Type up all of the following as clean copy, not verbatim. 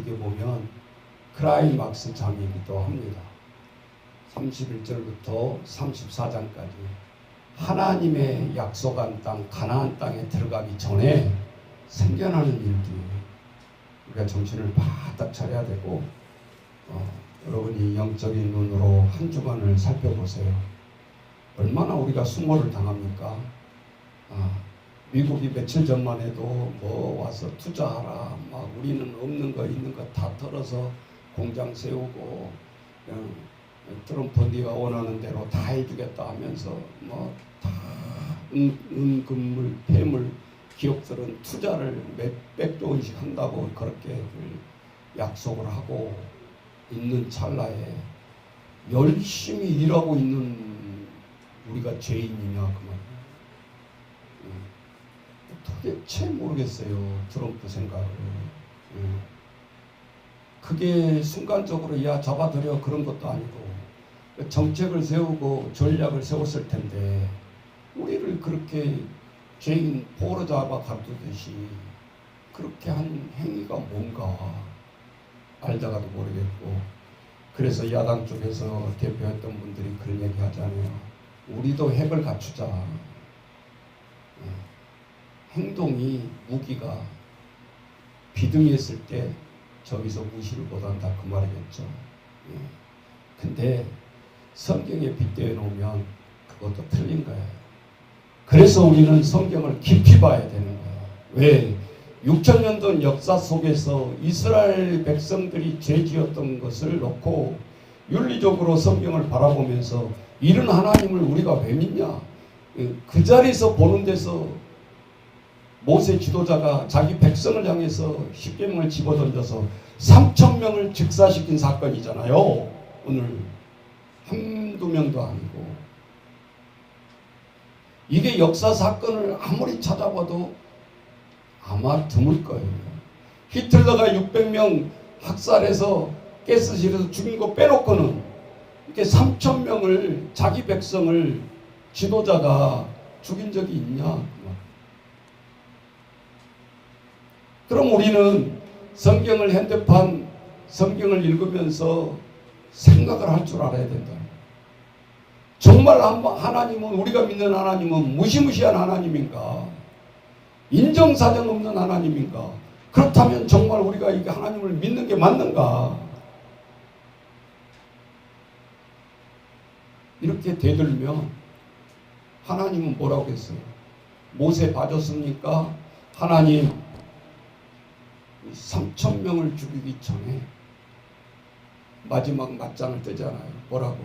어떻게 보면 클라이막스 장이기도 합니다. 31절부터 34장까지 하나님의 약속한 땅 가나안 땅에 들어가기 전에 생겨나는 일들이 우리가 정신을 바짝 차려야 되고 여러분이 영적인 눈으로 한 주간을 살펴보세요. 얼마나 우리가 수모를 당합니까? 미국이 며칠 전만 해도 뭐 와서 투자하라, 막 우리는 없는 거 있는 거 다 털어서 공장 세우고 트럼프 네가 원하는 대로 다 해주겠다 하면서 뭐 다 은금물 폐물 기업들은 투자를 몇백조 원씩 한다고 그렇게 약속을 하고 있는 찰나에 열심히 일하고 있는 우리가 죄인이냐 그 말이에요. 도대체 모르겠어요. 트럼프 생각을. 그게 순간적으로 야 잡아들여 그런 것도 아니고 정책을 세우고 전략을 세웠을 텐데 우리를 그렇게 죄인 포로 잡아 가두듯이 그렇게 한 행위가 뭔가 알다가도 모르겠고, 그래서 야당 쪽에서 대표했던 분들이 그런 얘기 하잖아요. 우리도 핵을 갖추자. 행동이 무기가 비등했을 때 저기서 무시를 못한다 그 말이겠죠. 근데 성경에 빗대어 놓으면 그것도 틀린 거예요. 그래서 우리는 성경을 깊이 봐야 되는 거예요. 왜? 6천년 역사 속에서 이스라엘 백성들이 죄지었던 것을 놓고 윤리적으로 성경을 바라보면서 이런 하나님을 우리가 왜 믿냐? 그 자리에서 보는 데서 모세 지도자가 자기 백성을 향해서 십계명을 집어던져서 3,000명을 즉사시킨 사건이잖아요. 오늘 한두 명도 아니고. 이게 역사 사건을 아무리 찾아봐도 아마 드물 거예요. 히틀러가 600명 학살해서 가스실에서 죽인 거 빼놓고는 이렇게 3,000명을 자기 백성을 지도자가 죽인 적이 있냐? 그럼 우리는 성경을 핸드폰 성경을 읽으면서 생각을 할 줄 알아야 된다. 정말 하나님은, 우리가 믿는 하나님은 무시무시한 하나님인가? 인정사정 없는 하나님인가? 그렇다면 정말 우리가 이 하나님을 믿는 게 맞는가? 이렇게 되들면 하나님은 뭐라고 했어요? 모세 봐줬습니까? 하나님 3,000명을 죽이기 전에 마지막 맞짱을 뜨잖아요. 뭐라고?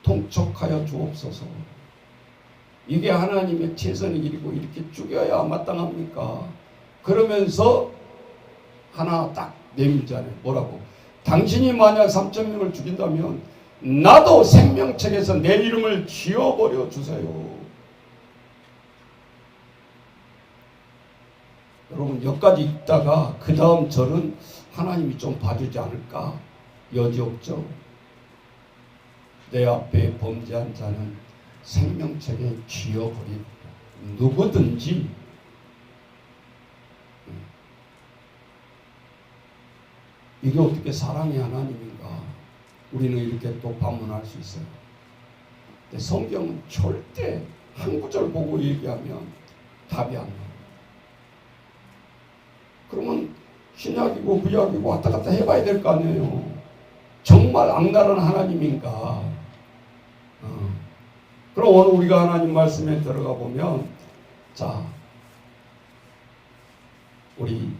통촉하여 주옵소서. 이게 하나님의 최선의 길이고 이렇게 죽여야 마땅합니까? 그러면서 하나 딱 내밀잖아요. 뭐라고? 당신이 만약 3,000명을 죽인다면 나도 생명책에서 내 이름을 지워버려 주세요. 여러분 여기까지 읽다가 그 다음 절은 하나님이 좀 봐주지 않을까? 여지없죠. 내 앞에 범죄한 자는 생명책에 지워버리고 누구든지. 이게 어떻게 사랑의 하나님인가? 우리는 이렇게 또 반문할 수 있어요. 근데 성경은 절대 한 구절 보고 얘기하면 답이 안 나와요. 그러면 신약이고 구약이고 왔다 갔다 해봐야 될 거 아니에요. 정말 악랄한 하나님인가? 그럼 오늘 우리가 하나님 말씀에 들어가 보면, 자, 우리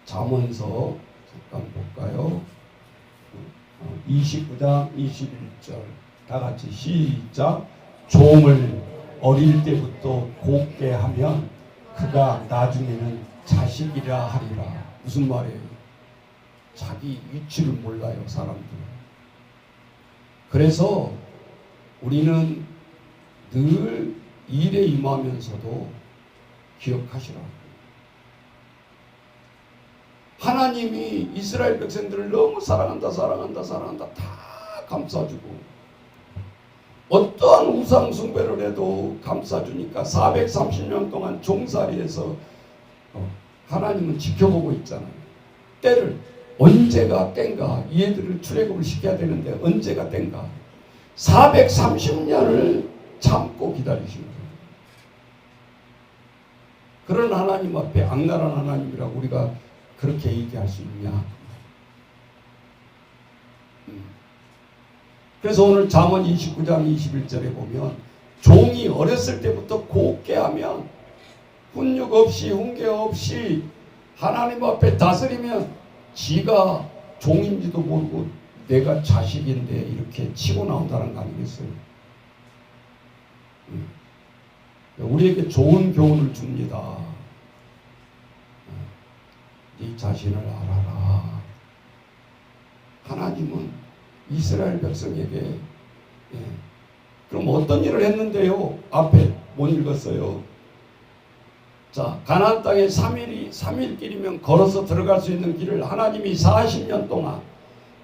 잠언서 잠깐 볼까요? 29장 21절 다 같이 시작. 종을 어릴 때부터 곱게 하면 그가 나중에는 자식이라 하리라. 무슨 말이에요? 자기 위치를 몰라요, 사람들. 그래서 우리는 늘 일에 임하면서도 기억하시라고. 하나님이 이스라엘 백성들을 너무 사랑한다 다 감싸주고, 어떠한 우상 숭배를 해도 감싸주니까 430년 동안 종살이해서 하나님은 지켜보고 있잖아요. 때를 언제가 땐가 이 애들을 출애굽을 시켜야 되는데 언제가 땐가 430년을 참고 기다리신 거예요. 그런 하나님 앞에 악랄한 하나님이라고 우리가 그렇게 얘기할 수 있냐? 그래서 오늘 잠언 29장 21절에 보면 종이 어렸을 때부터 곱게 하면 훈육 없이 훈계 없이 하나님 앞에 다스리면 지가 종인지도 모르고 내가 자식인데 이렇게 치고 나온다는 거 아니겠어요? 우리에게 좋은 교훈을 줍니다. 네 자신을 알아라. 하나님은 이스라엘 백성에게 그럼 어떤 일을 했는데요? 앞에 못 읽었어요. 자, 가나안 땅에 3일길이면 걸어서 들어갈 수 있는 길을 하나님이 40년 동안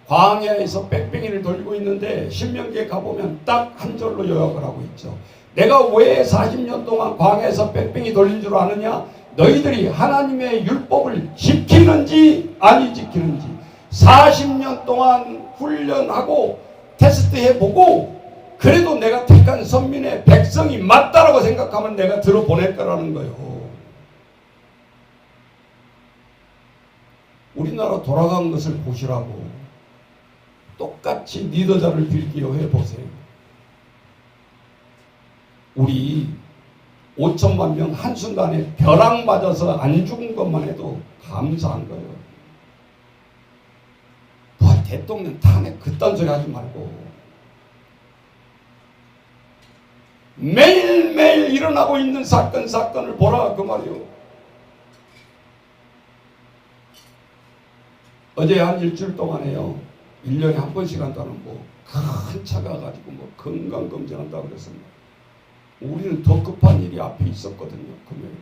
광야에서 뺑뺑이를 돌리고 있는데 신명기에 가보면 딱 한 절로 요약을 하고 있죠. 내가 왜 40년 동안 광야에서 뺑뺑이 돌린 줄 아느냐? 너희들이 하나님의 율법을 지키는지 아니 지키는지 40년 동안 훈련하고 테스트해보고 그래도 내가 택한 선민의 백성이 맞다라고 생각하면 내가 들어보낼 거라는 거예요. 우리나라 돌아간 것을 보시라고 똑같이 리더자를 빌기로 해보세요. 우리 5천만 명 한순간에 벼락 맞아서 안 죽은 것만 해도 감사한 거예요. 뭐 대통령 탄핵 그딴 소리 하지 말고 매일매일 일어나고 있는 사건을 보라 그 말이요. 어제 한 일주일 동안에요. 1년에 한 번씩 한다는 뭐 큰 차가 가지고 뭐 건강검진 한다고 그랬습니다. 우리는 더 급한 일이 앞에 있었거든요. 금요일.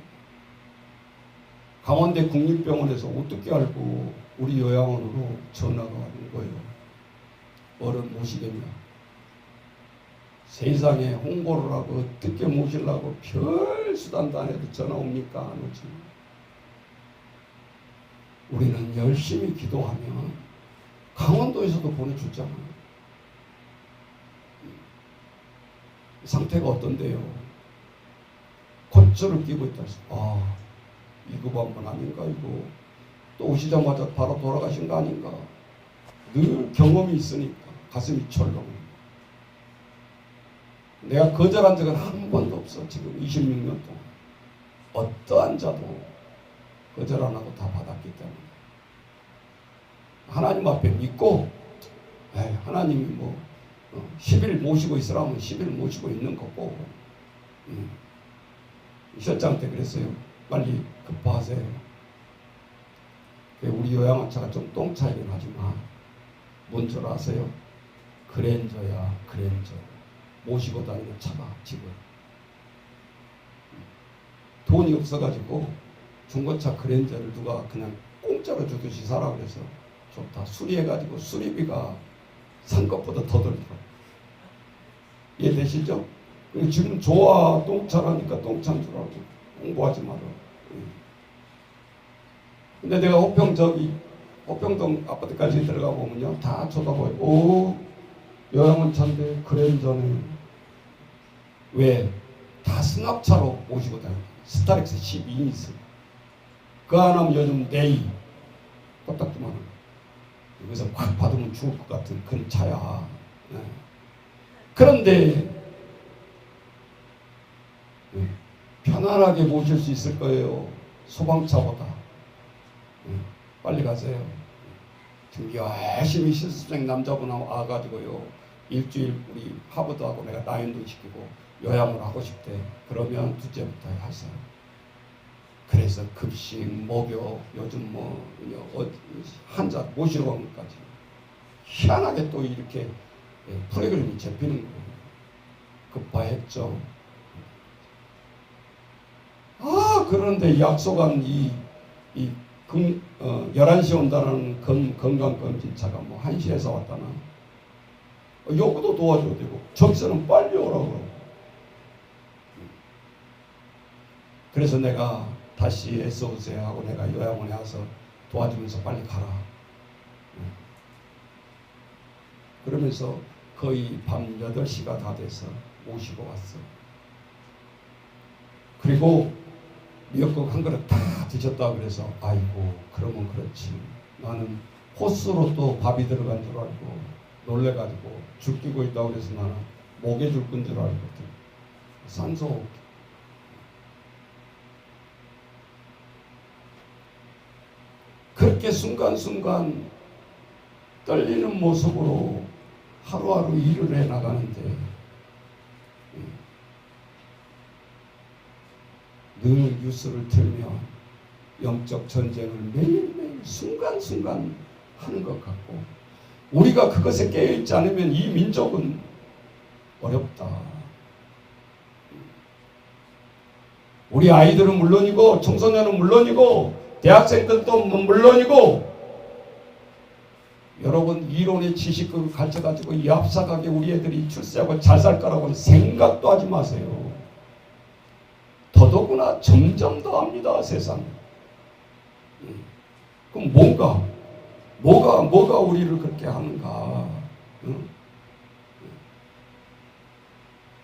강원대 국립병원에서 어떻게 알고 우리 요양원으로 전화가 오는 거예요. 어른 모시겠냐. 세상에 홍보를 하고 어떻게 모시려고 별 수단도 안 해도 전화 옵니까? 안 오지. 우리는 열심히 기도하면 강원도에서도 보내주잖아요. 상태가 어떤데요? 콧줄을 끼고 있다. 아, 위급한 아닌가 이거. 또 오시자마자 바로 돌아가신 거 아닌가. 늘 경험이 있으니까 가슴이 철렁. 내가 거절한 적은 한 번도 없어. 지금 26년 동안. 어떠한 자도 거절 안 하고 다 받았기 때문에. 하나님 앞에 믿고 하나님이 뭐 10일 모시고 있으라면 10일 모시고 있는 거고 실장 때 그랬어요. 빨리 급파하세요. 우리 요양원차가 좀 똥 차이긴 하지만 뭔 줄 아세요? 그랜저야 그랜저. 모시고 다니는 차가 지금 돈이 없어가지고 중고차 그랜저를 누가 그냥 공짜로 주듯이 사라 그래서 좋다. 수리해가지고 수리비가 산 것보다 더 들더라고요. 이해되시죠? 지금 좋아 똥차라니까 똥차인 줄 알고 홍보하지 마라. 근데 내가 호평동 아파트까지 들어가 보면요 다 쳐다봐요. 오 요양원 차인데 그랜저네. 왜? 다 승합차로 모시고 다녀요. 스타렉스 12인승. 그 하나면 요즘 네이 껐딱지만 여기서 확 받으면 죽을 것 같은 그런 차야. 네. 그런데 편안하게 모실 수 있을 거예요. 소방차보다. 빨리 가세요. 지금 열심히 실습생 남자분하고 와가지고요. 일주일 우리 하버드하고 내가 나인도 시키고 요양을 하고 싶대. 그러면 둘째부터 하세요. 그래서 급식, 목욕, 요즘 뭐 환자 모시러 온 것까지 희한하게 또 이렇게 프로그램이 잡히는 거예요. 급파했죠. 그런데 약속한 11시에 온다는 건강검진차가 뭐 1시에서 왔다나 여기도 도와줘야 되고 저기서는 빨리 오라고. 그래서 내가 다시 애써보세요 하고 내가 요양원에 와서 도와주면서 빨리 가라. 그러면서 거의 밤 8시가 다 돼서 모시고 왔어. 그리고 미역국 한 그릇 다 드셨다 그래서 아이고 그러면 그렇지. 나는 호수로 또 밥이 들어간 줄 알고 놀래가지고 죽 끼고 있다고 그래서 나는 목에 줄 건 줄 알거든. 산소. 그렇게 순간순간 떨리는 모습으로 하루하루 일을 해나가는데 늘 뉴스를 틀면 영적 전쟁을 매일매일 순간순간 하는 것 같고 우리가 그것에 깨어있지 않으면 이 민족은 어렵다. 우리 아이들은 물론이고 청소년은 물론이고 대학생들도 물론이고 여러분 이론의 지식을 가져가지고 얍삭하게 우리 애들이 출세하고 잘 살 거라고는 생각도 하지 마세요. 더더구나 점점 더 합니다. 세상. 그럼 뭐가 우리를 그렇게 하는가?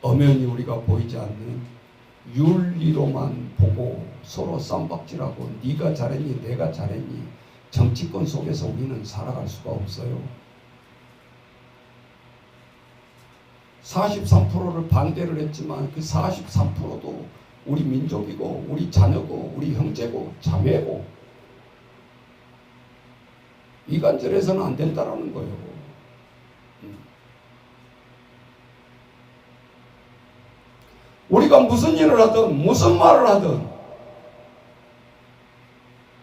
엄연히 우리가 보이지 않는 윤리로만 보고 서로 쌈박질하고 네가 잘했니 내가 잘했니 정치권 속에서 우리는 살아갈 수가 없어요. 43%를 반대를 했지만 그 43%도 우리 민족이고 우리 자녀고 우리 형제고 자매고 이간질해서는 안 된다라는 거예요. 우리가 무슨 일을 하든 무슨 말을 하든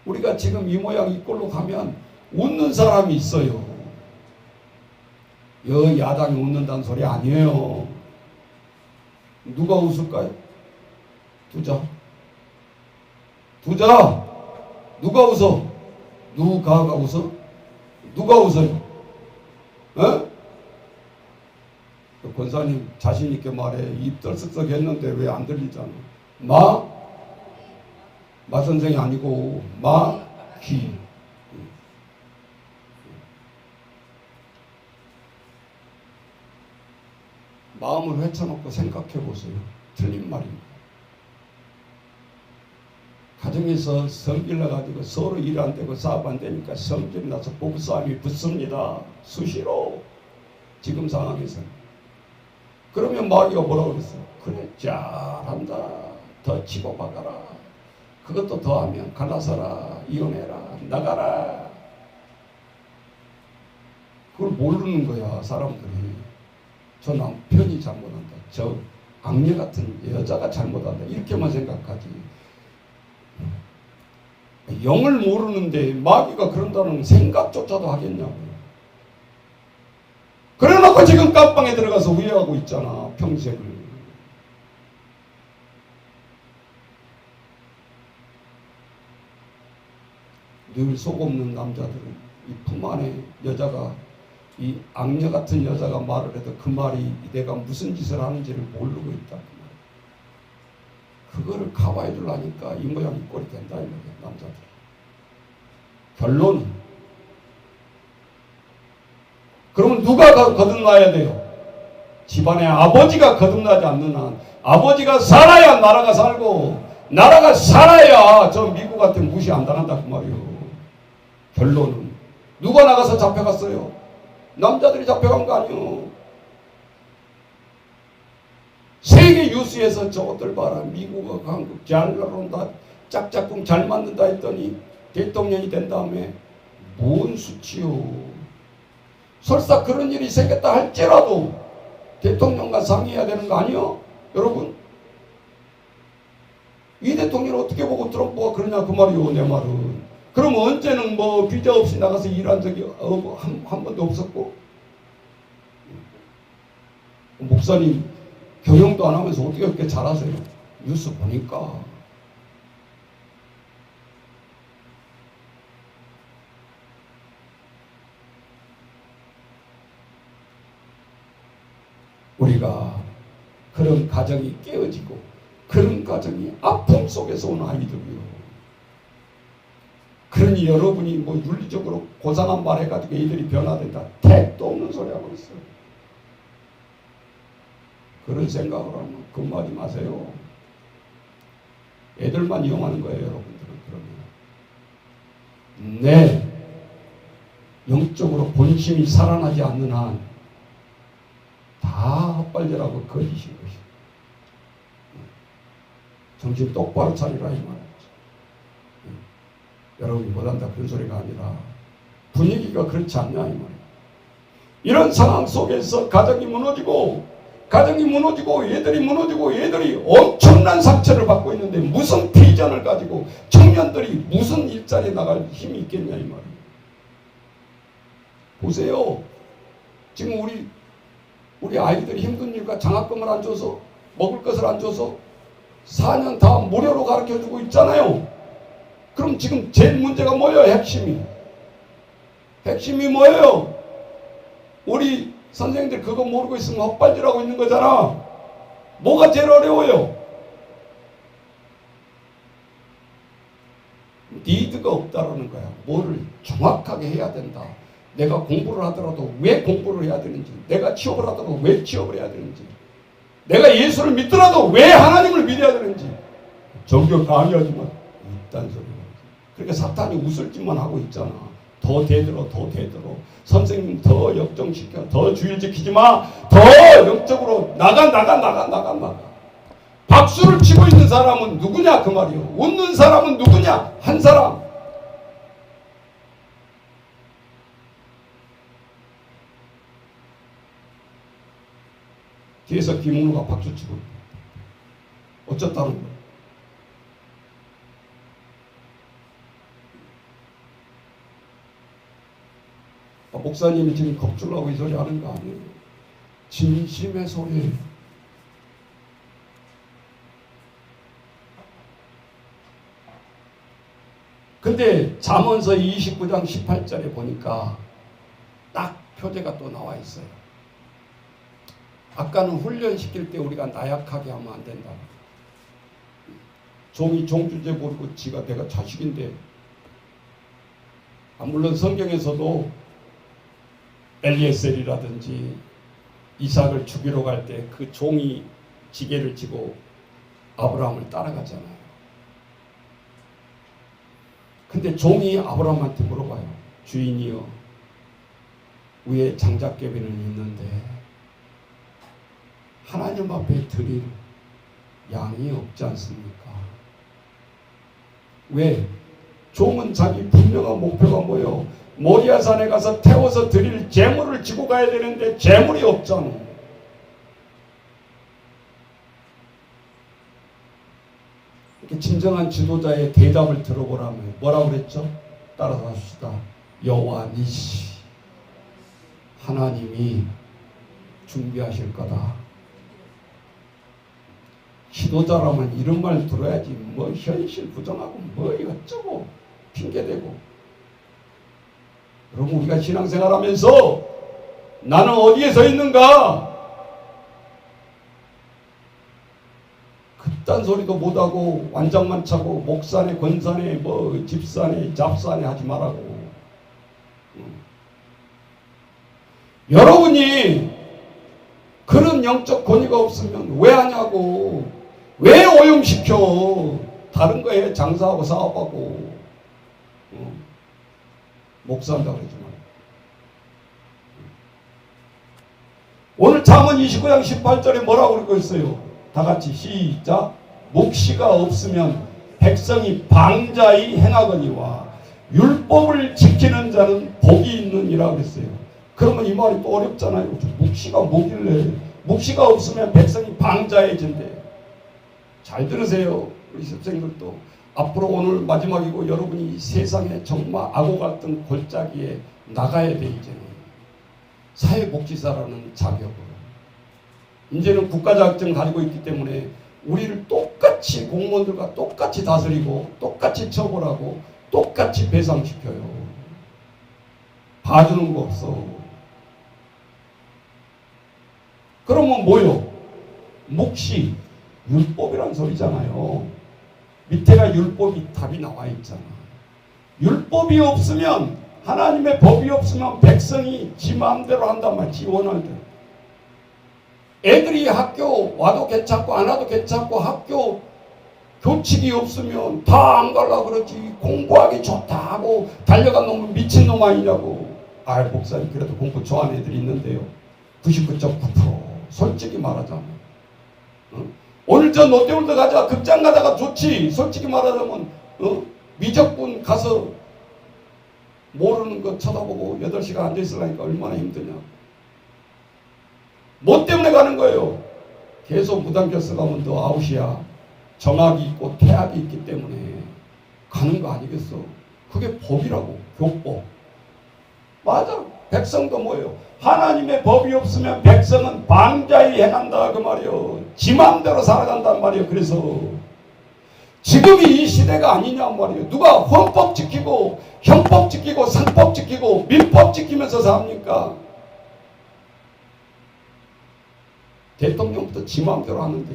우리가 지금 이 모양 이 꼴로 가면 웃는 사람이 있어요. 야당이 웃는다는 소리 아니에요. 누가 웃을까요? 두자. 누가 웃어? 누가가 웃어? 누가 웃어요? 어? 권사님 자신 있게 말해. 입 떨썩썩 했는데 왜 안 들리잖아. 마 선생이 아니고 마귀. 마음을 헤쳐놓고 생각해 보세요. 틀린 말입니다. 가정에서 성질 나가지고 서로 일 안 되고 사업 안 되니까 성질이 나서 부부싸움이 붙습니다. 수시로. 지금 상황에서는. 그러면 마귀가 뭐라고 그랬어요? 그래 잘한다. 더 치고 박아라. 그것도 더하면 갈라서라. 이혼해라. 나가라. 그걸 모르는 거야 사람들이. 저 남편이 잘못한다. 저 악녀 같은 여자가 잘못한다. 이렇게만 생각하지. 영을 모르는데 마귀가 그런다는 생각조차도 하겠냐고요. 그래놓고 지금 깜빵에 들어가서 후회하고 있잖아. 평생을. 늘 속없는 남자들은 이 품 안에 여자가 이 악녀 같은 여자가 말을 해도 그 말이 내가 무슨 짓을 하는지를 모르고 있다. 그거를 커버해 주려니까 이 모양 이 꼴이 된다. 이 말이야, 남자들. 결론은 그러면 누가 거듭나야 돼요? 집안에 아버지가 거듭나지 않는 한 아버지가 살아야 나라가 살고 나라가 살아야 저 미국한테 무시 안 당한다 그 말이에요. 결론은 누가 나가서 잡혀갔어요? 남자들이 잡혀간 거 아니에요. 세계 뉴스에서 저것들 봐라. 미국하고 한국 잘 나온다. 짝짝꿍 잘 맞는다 했더니 대통령이 된 다음에 뭔 수치요. 설사 그런 일이 생겼다 할지라도 대통령과 상의해야 되는 거 아니요? 여러분. 이 대통령을 어떻게 보고 트럼프가 그러냐 그 말이요. 내 말은. 그럼 언제는 뭐 비자 없이 나가서 일한 적이 한 번도 없었고 목사님 경영도 안 하면서 어떻게 그렇게 잘하세요? 뉴스 보니까. 우리가 그런 가정이 깨어지고 그런 가정이 아픔 속에서 온 아이들이요. 그런 그러니 여러분이 뭐 윤리적으로 고상한 말 해가지고 애들이 변화된다. 택도 없는 소리 하고 있어요. 그런 생각을 하면 근무하지 마세요. 애들만 이용하는 거예요, 여러분들은. 그러면 내 영적으로 본심이 살아나지 않는 한 다 헛발질하고 거짓인 것이. 정신 똑바로 차리라 이 말이죠. 여러분이 못한다 그런 소리가 아니라 분위기가 그렇지 않냐 이 말이에요. 이런 상황 속에서 가정이 무너지고 얘들이 무너지고 얘들이 엄청난 상처를 받고 있는데 무슨 비전을 가지고 청년들이 무슨 일자리에 나갈 힘이 있겠냐 이 말이에요. 보세요. 지금 우리 아이들이 힘드니까 장학금을 안 줘서 먹을 것을 안 줘서 4년 다 무료로 가르쳐주고 있잖아요. 그럼 지금 제일 문제가 뭐예요? 핵심이 뭐예요? 우리 선생님들 그거 모르고 있으면 헛발질하고 있는 거잖아. 뭐가 제일 어려워요? 니드가 없다라는 거야. 뭐를 정확하게 해야 된다. 내가 공부를 하더라도 왜 공부를 해야 되는지, 내가 취업을 하더라도 왜 취업을 해야 되는지, 내가 예수를 믿더라도 왜 하나님을 믿어야 되는지 정경 강의하지만 이딴 소리가. 그러니까 사탄이 웃을 짓만 하고 있잖아. 더 대들어. 선생님 더 역정시켜. 더 주일 지키지 마. 더 영적으로 나가. 박수를 치고 있는 사람은 누구냐 그 말이요. 웃는 사람은 누구냐? 한 사람. 뒤에서 김은우가 박수치고 어쩌다는 거야. 목사님이 지금 겁주려고 이 소리 하는 거 아니에요. 진심의 소리예요. 근데 잠언서 29장 18절에 보니까 딱 표제가 또 나와 있어요. 아까는 훈련시킬 때 우리가 나약하게 하면 안 된다. 종이 종주제 모르고 지가 내가 자식인데. 물론 성경에서도 엘리에셀이라든지 이삭을 죽이러 갈 때 그 종이 지게를 지고 아브라함을 따라가잖아요. 근데 종이 아브라함한테 물어봐요. 주인이여, 위에 장작개비는 있는데 하나님 앞에 드릴 양이 없지 않습니까? 왜? 종은 자기 분명한 목표가 뭐예요? 모리아산에 가서 태워서 드릴 재물을 지고 가야 되는데 재물이 없잖아. 이렇게 진정한 지도자의 대답을 들어보라면 뭐라고 그랬죠? 따라서 합시다. 여호와 니시, 하나님이 준비하실 거다. 지도자라면 이런 말 들어야지. 뭐 현실 부정하고 뭐 어쩌고 핑계대고. 여러분, 우리가 신앙생활하면서 나는 어디에 서 있는가? 그딴 소리도 못하고 완장만 차고 목사네 권사네 뭐 집사네 잡사네 하지 말라고. 여러분이 그런 영적 권위가 없으면 왜 하냐고. 왜 오염시켜. 다른 거에 장사하고 사업하고 목사한다고 그러지 말고. 오늘 잠언 29장 18절에 뭐라고 그러고 있어요? 다 같이 시작. 묵시가 없으면 백성이 방자히 행하거니와 율법을 지키는 자는 복이 있느니라 그랬어요. 그러면 이 말이 또 어렵잖아요. 묵시가 뭐길래. 묵시가 없으면 백성이 방자해진대. 잘 들으세요. 우리 선생님들도 앞으로 오늘 마지막이고 여러분이 세상에 정말 악오 갈등 골짜기에 나가야 돼. 이제는 사회복지사라는 자격으로 이제는 국가자격증을 가지고 있기 때문에 우리를 똑같이 공무원들과 똑같이 다스리고 똑같이 처벌하고 똑같이 배상시켜요. 봐주는 거 없어. 그러면 뭐요? 묵시, 율법이란 소리잖아요. 밑에가 율법이 답이 나와 있잖아. 율법이 없으면, 하나님의 법이 없으면 백성이 지 마음대로 한단 말이야. 지 원하는 대로. 애들이 학교 와도 괜찮고 안 와도 괜찮고 학교 교칙이 없으면 다 안 가려고 그러지. 공부하기 좋다 하고 달려간 놈은 미친놈 아니냐고. 아, 목사님 그래도 공부 좋아하는 애들이 있는데요. 99.9% 솔직히 말하자면 오늘 저 롯데월드 가자, 극장 가다가 좋지. 솔직히 말하자면 미적분 가서 모르는 거 쳐다보고 8시간 앉아있으려니까 얼마나 힘드냐. 뭐 때문에 가는 거예요? 계속 무단결석 가면 너 아웃이야. 정학이 있고 태학이 있기 때문에 가는 거 아니겠어. 그게 법이라고. 교법. 맞아. 백성도 뭐예요? 하나님의 법이 없으면 백성은 방자히 행한다 그 말이요. 지 마음대로 살아간단 말이요. 그래서 지금이 이 시대가 아니냐 말이에요. 누가 헌법 지키고 형법 지키고 상법 지키고 민법 지키면서 삽니까? 대통령부터 지 마음대로 하는데.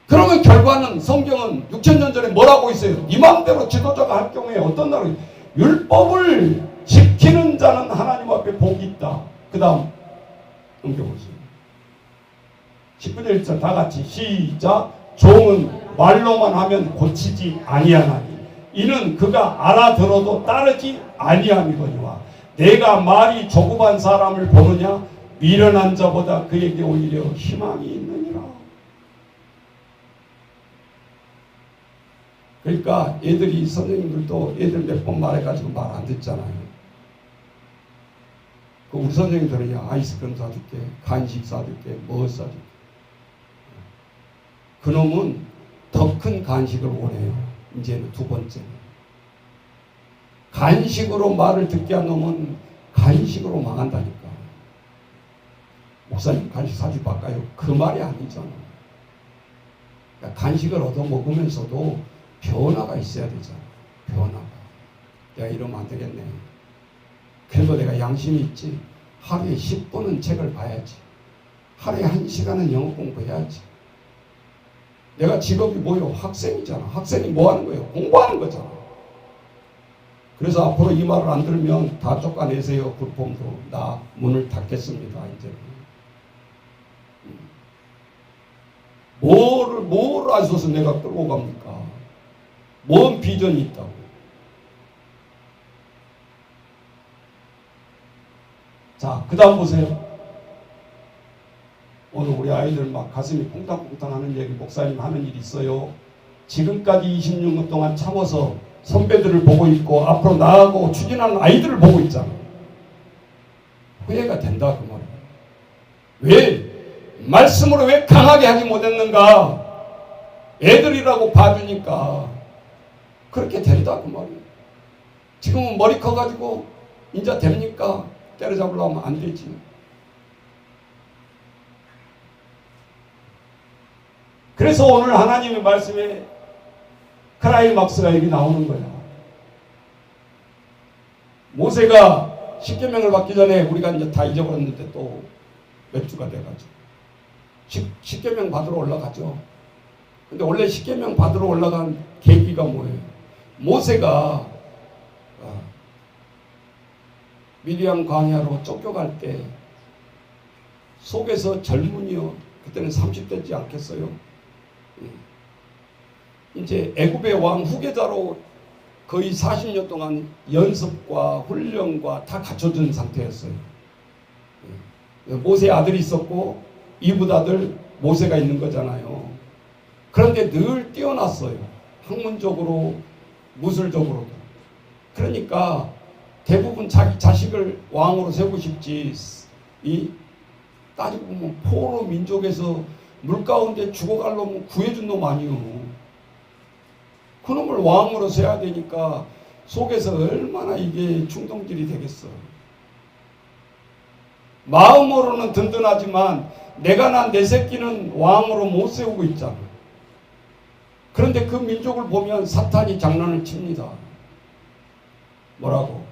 그러면 결과는 성경은 6,000년 전에 뭐라고 있어요? 네 마음대로 지도자가 할 경우에 어떤 날은 율법을 지키는 자는 하나님 앞에 복이 있다. 그 다음 넘겨보세요. 10분의 1절 다 같이 시작. 종은 말로만 하면 고치지 아니하나니 이는 그가 알아들어도 따르지 아니함이거니와 내가 말이 조급한 사람을 보느냐 미련한 자보다 그에게 오히려 희망이 있느니라. 그러니까 애들이 선생님들도 애들 몇 번 말해가지고 말 안 듣잖아요. 그 우리 선생님들은 야 아이스크림 사줄게, 간식 사줄게, 뭐 사줄게. 그놈은 더 큰 간식을 원해요. 이제는 두 번째는. 간식으로 말을 듣게 한 놈은 간식으로 망한다니까. 목사님 간식 사줄 바까요? 그 말이 아니잖아. 그러니까 간식을 얻어먹으면서도 변화가 있어야 되잖아. 변화가. 내가 이러면 안 되겠네. 그래도 내가 양심이 있지. 하루에 10분은 책을 봐야지. 하루에 1시간은 영어 공부해야지. 내가 직업이 뭐예요? 학생이잖아. 학생이 뭐 하는 거예요? 공부하는 거잖아. 그래서 앞으로 이 말을 안 들으면 다 쫓아내세요. 굴폼도. 나 문을 닫겠습니다. 이제. 뭐를 안 써서 내가 끌고 갑니까? 뭔 비전이 있다고. 자, 그 다음 보세요. 오늘 우리 아이들 막 가슴이 콩탕콩탕 하는 얘기, 목사님 하는 일이 있어요. 지금까지 26년 동안 참아서 선배들을 보고 있고 앞으로 나아가고 추진하는 아이들을 보고 있잖아. 후회가 된다 그 말이야. 왜? 말씀으로 왜 강하게 하지 못했는가? 애들이라고 봐주니까 그렇게 된다 그 말이야. 지금은 머리 커가지고 인자 됩니까? 때려잡으려면 안 되지. 그래서 오늘 하나님의 말씀에 크라이막스가 여기 나오는 거야. 모세가 십계명을 받기 전에 우리가 이제 다 잊어버렸는데 또 몇 주가 돼가지고 십계명 받으러 올라가죠. 근데 원래 십계명 받으러 올라간 계기가 뭐예요? 모세가 미디안 광야로 쫓겨갈 때 속에서 젊은이요. 그때는 30대지 않겠어요? 이제 애굽의 왕 후계자로 거의 40년 동안 연습과 훈련과 다 갖춰준 상태였어요. 모세의 아들이 있었고 이붓 아들 모세가 있는 거잖아요. 그런데 늘 뛰어났어요. 학문적으로 무술적으로도. 그러니까 대부분 자기 자식을 왕으로 세우고 싶지. 따지고 보면 포로 민족에서 물 가운데 죽어갈 놈은 구해준 놈 아니요. 그놈을 왕으로 세야 되니까 속에서 얼마나 이게 충동질이 되겠어. 마음으로는 든든하지만 내가 난 내 새끼는 왕으로 못 세우고 있잖아. 그런데 그 민족을 보면 사탄이 장난을 칩니다. 뭐라고?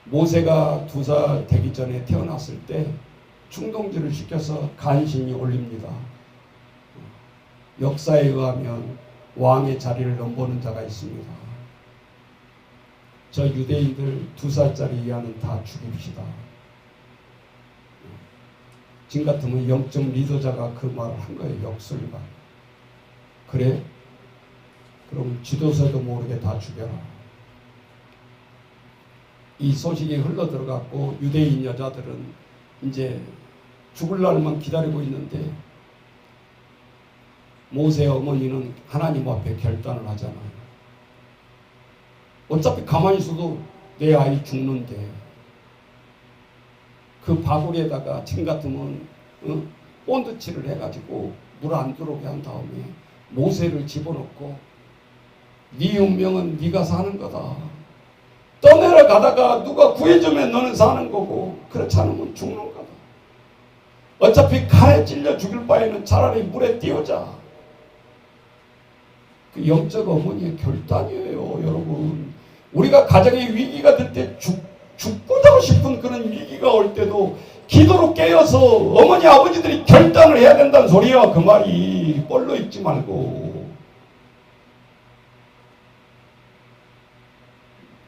모세가 2살 되기 전에 태어났을 때 충동질을 시켜서 간신히 올립니다. 역사에 의하면 왕의 자리를 넘보는 자가 있습니다. 저 유대인들 2살짜리 이하는 다 죽입시다. 지금 같으면 영적 리더자가 그 말을 한 거예요. 역술가. 그래? 그럼 지도서도 모르게 다 죽여라. 이 소식이 흘러 들어갔고 유대인 여자들은 이제 죽을 날만 기다리고 있는데 모세의 어머니는 하나님 앞에 결단을 하잖아요. 어차피 가만히 있어도 내 아이 죽는데 그 바구리에다가 지금 같으면 본드칠을 해가지고 물 안 들어오게 한 다음에 모세를 집어넣고 네 운명은 네가 사는 거다. 떠내려 가다가 누가 구해주면 너는 사는 거고 그렇지 않으면 죽는 거다. 어차피 칼에 찔려 죽일 바에는 차라리 물에 띄우자. 그 영적 어머니의 결단이에요, 여러분. 우리가 가정의 위기가 될 때 죽고자 싶은 그런 위기가 올 때도 기도로 깨어서 어머니 아버지들이 결단을 해야 된다는 소리야. 그 말이 뻘로 있지 말고.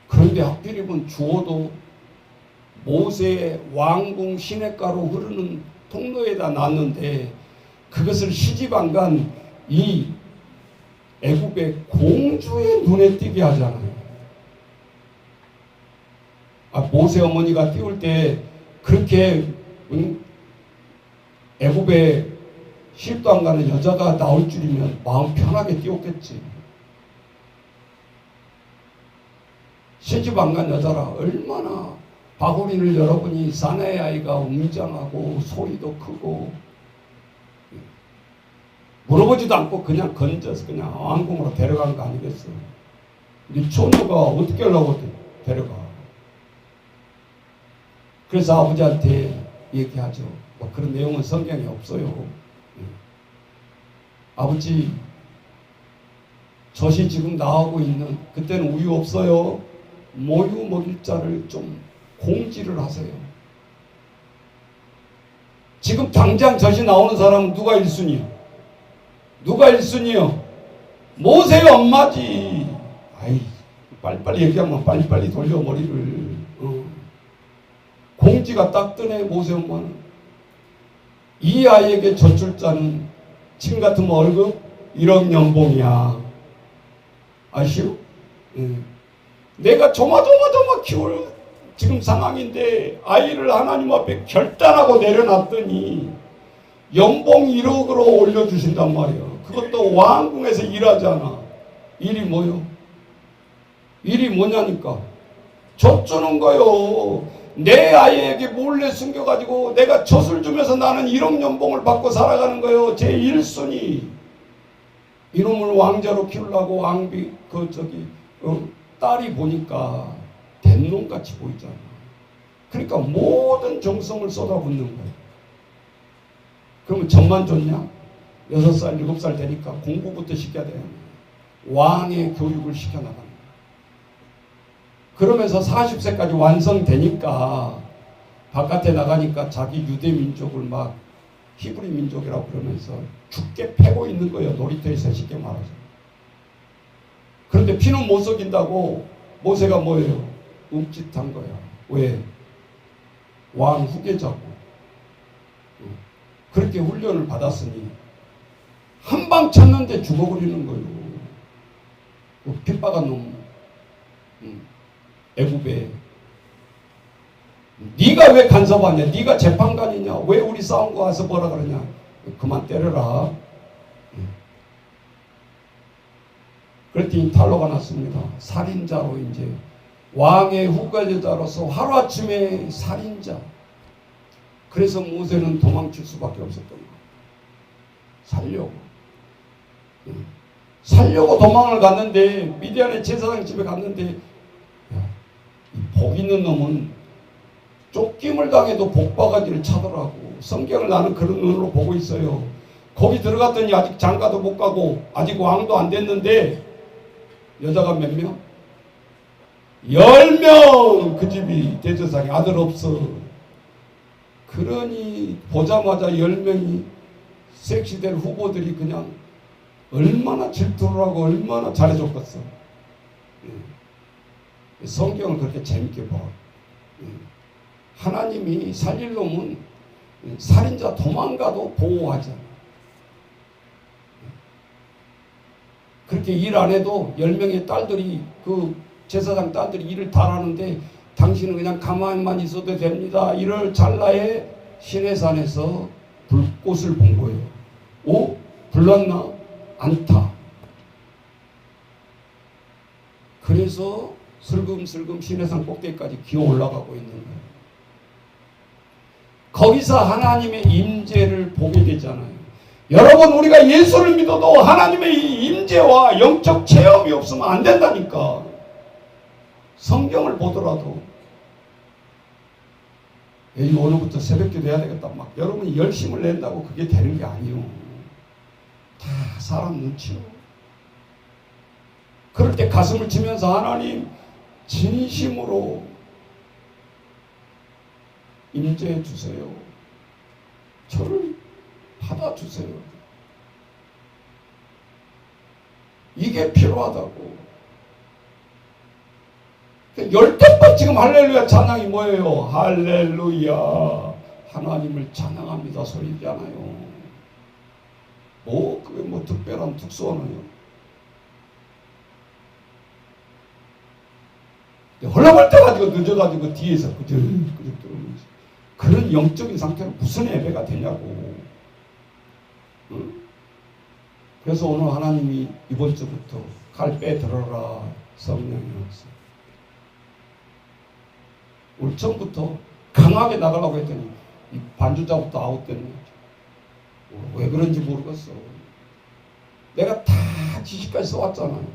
그런데 하필이면 주어도 모세의 왕궁 시냇가로 흐르는 통로에다 놨는데 그것을 시집 안 간 이 애굽의 공주의 눈에 띄게 하잖아요. 모세 어머니가 띄울 때 그렇게 애굽에 시집도 안 가는 여자가 나올 줄이면 마음 편하게 띄웠겠지. 시집 안 간 여자라 얼마나 바구니를 열어보니 사내의 아이가 웅장하고 소리도 크고 물어보지도 않고 그냥 건져서 그냥 왕궁으로 데려간 거 아니겠어. 네 처녀가 어떻게 하려고 데려가. 그래서 아버지한테 얘기하죠. 뭐 그런 내용은 성경에 없어요. 아버지, 젖이 지금 나오고 있는, 그때는 우유 없어요. 모유 먹일 자를 좀 공지를 하세요. 지금 당장 젖이 나오는 사람은 누가 1순위요? 누가 1순위요? 모세의 엄마지. 아이, 빨리빨리 얘기하면 빨리빨리 돌려 머리를. 공지가 딱 뜨네. 모세 엄마는 이 아이에게 젖줄 자는 지금 같으면 월급 1억 연봉이야. 아시오? 내가 조마조마 키울 지금 상황인데 아이를 하나님 앞에 결단하고 내려놨더니 연봉 1억으로 올려주신단 말이야. 그것도 왕궁에서 일하잖아. 일이 뭐요? 일이 뭐냐니까 젖 주는 거요. 내 아이에게 몰래 숨겨가지고 내가 젖을 주면서 나는 1억 연봉을 받고 살아가는 거예요. 제 1순위. 이놈을 왕자로 키우려고 왕비 딸이 보니까 댄놈같이 보이잖아. 그러니까 모든 정성을 쏟아붓는 거예요. 그러면 정만 좋냐? 6살 7살 되니까 공부부터 시켜야 돼요. 왕의 교육을 시켜나가는 거예요. 그러면서 40세까지 완성되니까 바깥에 나가니까 자기 유대 민족을 막 히브리 민족이라고 그러면서 죽게 패고 있는 거예요. 놀이터에서 쉽게 말하자. 그런데 피는 못 속인다고 모세가 뭐예요? 움찔한 거야. 왜? 왕 후계자고. 그렇게 훈련을 받았으니 한 방 쳤는데 죽어버리는 거예요. 그 핏박한 놈. 애굽에 네가 왜 간섭하냐? 네가 재판관이냐? 왜 우리 싸운 거 와서 뭐라 그러냐? 그만 때려라. 그랬더니 탄로가 났습니다. 살인자로 이제 왕의 후계자로서 하루아침에 살인자. 그래서 모세는 도망칠 수밖에 없었던 거예요. 살려고 도망을 갔는데 미디안의 제사장 집에 갔는데 복 있는 놈은 쫓김을 당해도 복바가지를 차더라고. 성경을 나는 그런 눈으로 보고 있어요. 거기 들어갔더니 아직 장가도 못 가고 아직 왕도 안 됐는데 여자가 몇 명? 10명. 그 집이 대제사장이 아들 없어. 그러니 보자마자 10명이 섹시될 후보들이 그냥 얼마나 질투를 하고 얼마나 잘해줬겠어. 성경을 그렇게 재밌게 봐. 하나님이 살릴 놈은 살인자 도망가도 보호하잖아. 그렇게 일 안 해도 10명의 딸들이, 그 제사장 딸들이 일을 다 하는데 당신은 그냥 가만히만 있어도 됩니다. 이럴 찰나에 시내산에서 불꽃을 본 거예요. 오? 불났나? 않다. 그래서 슬금슬금 시내산 꼭대기까지 기어 올라가고 있는 거예요. 거기서 하나님의 임재를 보게 되잖아요. 여러분, 우리가 예수를 믿어도 하나님의 임재와 영적 체험이 없으면 안 된다니까. 성경을 보더라도 오늘부터 새벽기도 해야 되겠다 막 여러분이 열심을 낸다고 그게 되는 게 아니요. 다 사람 눈치요. 그럴 때 가슴을 치면서 하나님 진심으로 임재해 주세요. 저를 받아주세요. 이게 필요하다고. 10번 지금 할렐루야 찬양이 뭐예요? 할렐루야 하나님을 찬양합니다 소리잖아요. 그게 뭐 특별한 특수하나요? 헐렁할 때 가지고 늦어가지고 뒤에서 그저 들어오면서 그런 영적인 상태로 무슨 예배가 되냐고. 응? 그래서 오늘 하나님이 이번 주부터 칼 빼들어라 성령이 없어. 올 처음부터 강하게 나가려고 했더니 이 반주자부터 아웃되는 거죠. 왜 그런지 모르겠어. 내가 다 지식까지 써왔잖아요.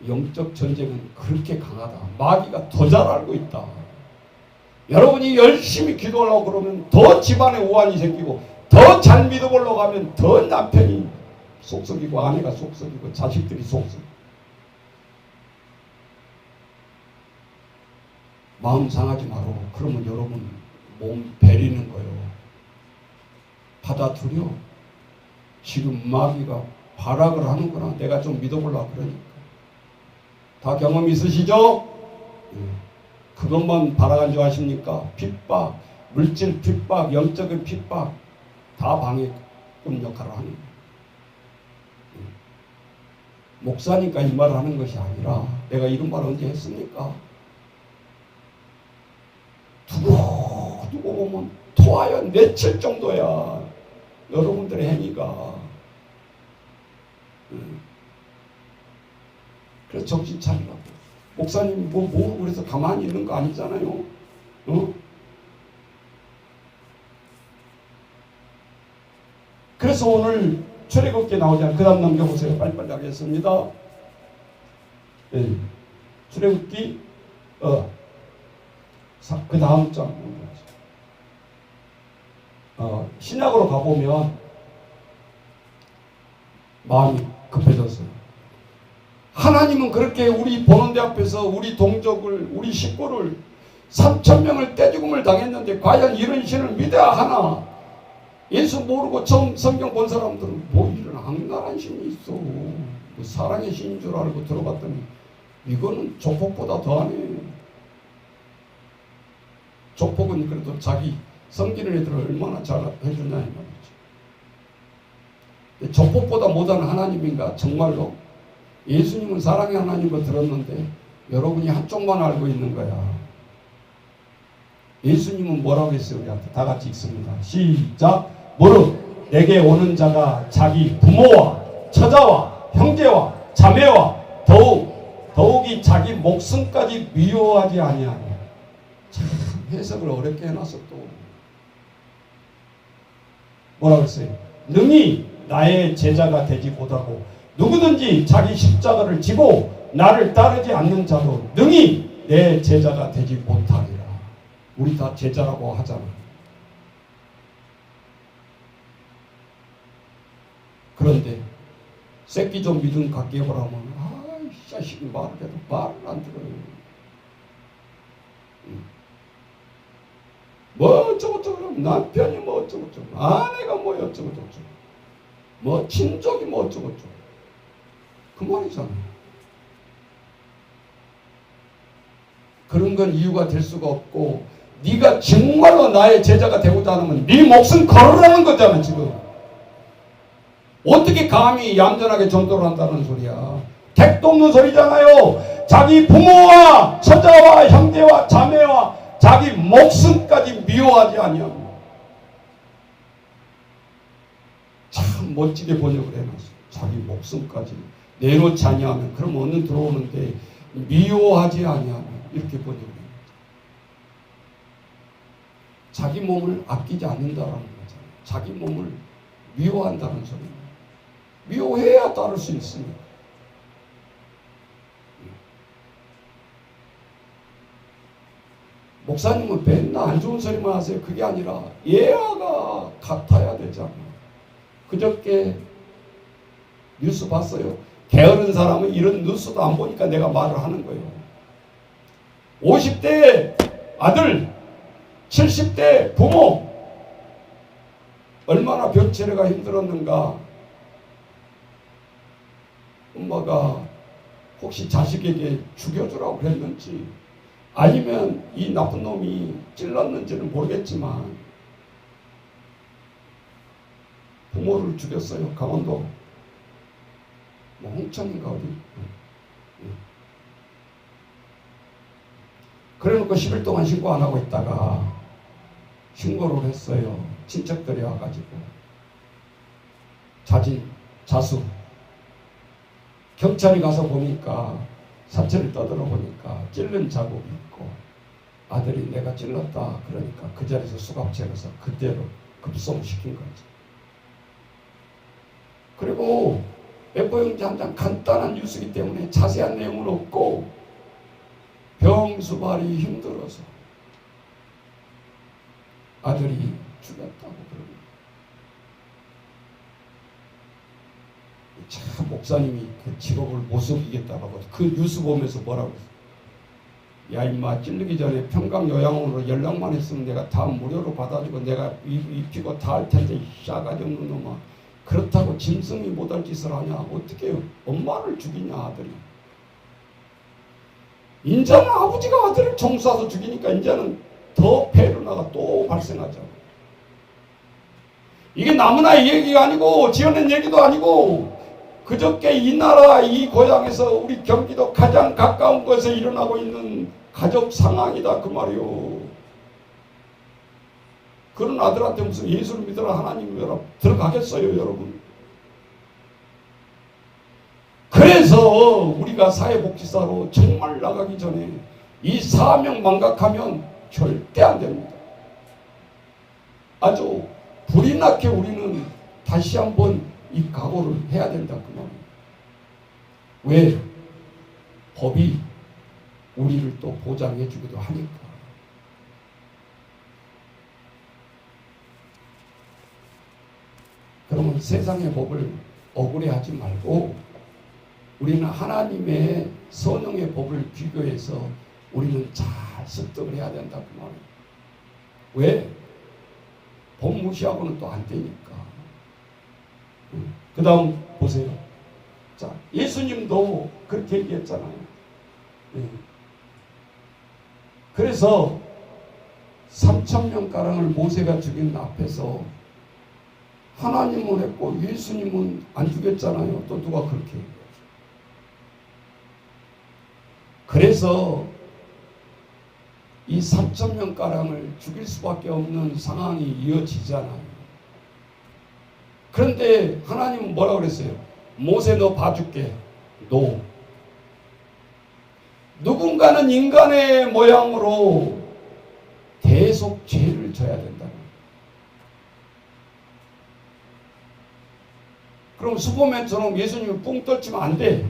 영적 전쟁은 그렇게 강하다. 마귀가 더 잘 알고 있다. 여러분이 열심히 기도하려고 그러면 더 집안에 우환이 생기고 더 잘 믿어보려고 하면 더 남편이 속썩이고 아내가 속썩이고 자식들이 속썩이고. 마음 상하지 마라. 그러면 여러분 몸 베리는 거예요. 받아들여. 지금 마귀가 발악을 하는구나. 내가 좀 믿어보려고 그러니까. 다 경험 있으시죠? 그것만 바라간 줄 아십니까? 핍박, 물질 핍박, 영적인 핍박 다 방해꾼 역할을 하는 거예요. 목사니까 이 말을 하는 것이 아니라 내가 이런 말 언제 했습니까? 두고 보면 토하여 맺힐 정도야. 여러분들의 행위가. 그래서 정신 차리라고. 목사님 모르고 그래서 가만히 있는 거 아니잖아요. 그래서 오늘 출애굽기에 나오잖아요. 그 다음 넘겨보세요. 빨리빨리 하겠습니다. 출애굽기 그 다음 장 신약으로 가보면 마음이 급해졌어요. 하나님은 그렇게 우리 보는데 앞에서 우리 동족을 우리 식구를 3,000명을 떼죽음을 당했는데 과연 이런 신을 믿어야 하나? 예수 모르고 처음 성경 본 사람들은 뭐 이런 악랄한 신이 있어. 뭐 사랑의 신인 줄 알고 들어봤더니 이거는 조폭보다 더하네. 조폭은 그래도 자기 섬기는 애들을 얼마나 잘 해주냐 이 말이지. 조폭보다 못한 하나님인가? 정말로 예수님은 사랑의 하나님으로 들었는데 여러분이 한쪽만 알고 있는 거야. 예수님은 뭐라고 했어요? 우리한테 다 같이 읽습니다. 시작. 무릇 내게 오는 자가 자기 부모와 처자와 형제와 자매와 더욱이 자기 목숨까지 미워하지 아니하냐. 참 해석을 어렵게 해놨어. 또 뭐라고 했어요? 능히 나의 제자가 되지 못하고 누구든지 자기 십자가를 지고 나를 따르지 않는 자도 능히 내 제자가 되지 못하리라. 우리 다 제자라고 하잖아. 그런데 새끼 좀 믿음 갖게 해보라면 이 자식이 말을 해도 말을 안 들어요. 뭐 어쩌고저쩌고 남편이 뭐 어쩌고저쩌고 아내가 뭐 어쩌고저쩌고 뭐 친족이 뭐 어쩌고저쩌고 그 말이잖아요. 그런 건 이유가 될 수가 없고, 네가 정말로 나의 제자가 되고자 하면 네 목숨 걸으라는 거잖아. 지금 어떻게 감히 얌전하게 전도를 한다는 소리야. 택도 없는 소리잖아요. 자기 부모와 처자와 형제와 자매와 자기 목숨까지 미워하지 아니하며. 참 멋지게 번역을 해놨어. 자기 목숨까지 내놓지 아니하면. 그럼 어느 들어오는데 미워하지 아니하며 이렇게 번역을 해놨어. 자기 몸을 아끼지 않는다라는 거잖아요. 자기 몸을 미워한다는 소리예요. 미워해야 따를 수 있습니다. 목사님은 맨날 안 좋은 소리만 하세요. 그게 아니라 예화가 같아야 되잖아. 그저께 뉴스 봤어요. 게으른 사람은 이런 뉴스도 안 보니까 내가 말을 하는 거예요. 50대 아들, 70대 부모, 얼마나 병치레가 힘들었는가. 엄마가 혹시 자식에게 죽여주라고 그랬는지 아니면 이 나쁜 놈이 찔렀는지는 모르겠지만 부모를 죽였어요. 강원도 뭐 홍천인가 어디. 그래놓고 10일 동안 신고 안 하고 있다가 신고를 했어요. 친척들이 와가지고 자수. 경찰이 가서 보니까 사체를 떠들어 보니까 찔른 자국이 있고, 아들이 내가 찔렀다 그러니까 그 자리에서 수갑채려서 그대로 급송시킨 거죠. 그리고 A4용지 한 장 간단한 뉴스이기 때문에 자세한 내용은 없고 병수발이 힘들어서 아들이 죽였다고 그럽니다. 참 목사님이 그 직업을 못 속이겠다고 그 뉴스 보면서 뭐라고 했어요? 야 임마, 찔르기 전에 평강 요양원으로 연락만 했으면 내가 다 무료로 받아주고 내가 입히고 다 할 텐데 싸가지 없는 놈아, 그렇다고 짐승이 못할 짓을 하냐? 어떻게 엄마를 죽이냐 아들이. 인자는 아버지가 아들을 총 쏴서 죽이니까 인자는 더 페루나가 또 발생하잖아. 이게 나무나의 얘기가 아니고 지어낸 얘기도 아니고 그저께 이 나라 이 고향에서 우리 경기도 가장 가까운 곳에 일어나고 있는 가족 상황이다 그 말이요. 그런 아들한테 무슨 예수를 믿어라 하나님 믿어라 들어가겠어요 여러분. 그래서 우리가 사회복지사로 정말 나가기 전에 이 사명 망각하면 절대 안 됩니다. 아주 불이 나게 우리는 다시 한번 이 각오를 해야 된다 그 말이에요. 왜? 법이 우리를 또 보장해 주기도 하니까. 그러면 세상의 법을 억울해하지 말고 우리는 하나님의 성령의 법을 비교해서 우리는 잘 습득을 해야 된다 그 말이에요. 왜? 법 무시하고는 또 안 되니까. 그 다음 보세요. 자, 예수님도 그렇게 얘기했잖아요. 그래서 3,000명가량을 모세가 죽인 앞에서 하나님은 했고 예수님은 안 죽였잖아요. 또 누가 그렇게 얘기해요. 그래서 이 3,000명가량을 죽일 수밖에 없는 상황이 이어지잖아요. 그런데 하나님은 뭐라고 그랬어요? 모세 너 봐줄게. 노. 누군가는 인간의 모양으로 계속 죄를 져야 된다. 그럼 슈퍼맨처럼 예수님이 뿡 떨치면 안 돼.